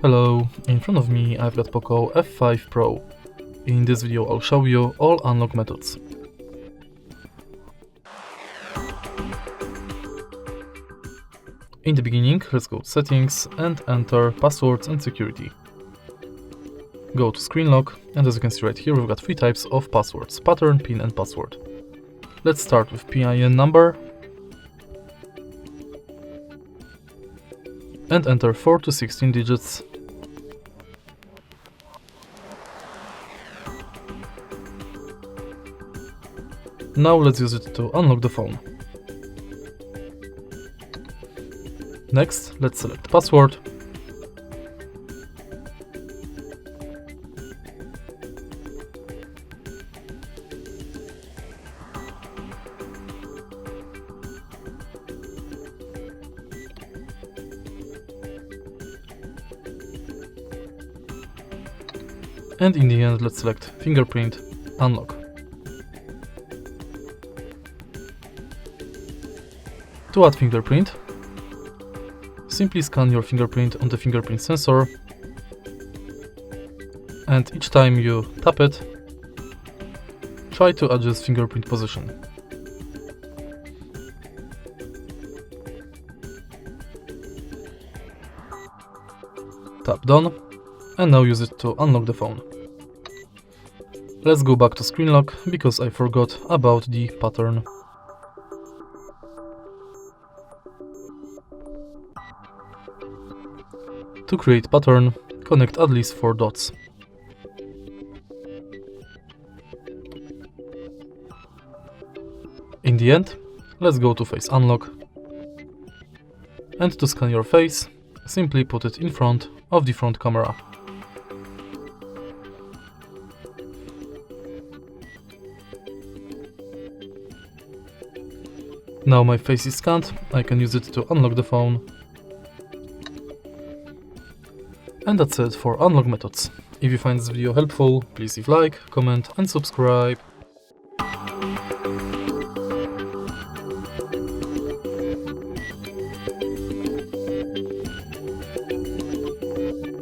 Hello, in front of me I've got POCO F5 Pro. In this video I'll show you all unlock methods. In the beginning, let's go to settings and enter passwords and security. Go to screen lock, and as you can see right here we've got three types of passwords: pattern, PIN and password. Let's start with PIN number and enter 4 to 16 digits. Now let's use it to unlock the phone. Next, let's select password. And in the end, let's select fingerprint, unlock. To add fingerprint, simply scan your fingerprint on the fingerprint sensor, and each time you tap it, try to adjust fingerprint position. Tap done, and now use it to unlock the phone. Let's go back to screen lock because I forgot about the pattern. To create pattern, connect at least 4 dots. In the end, let's go to face unlock, and to scan your face, simply put it in front of the front camera. Now my face is scanned, I can use it to unlock the phone. And that's it for unlock methods. If you find this video helpful, please leave a like, comment and subscribe.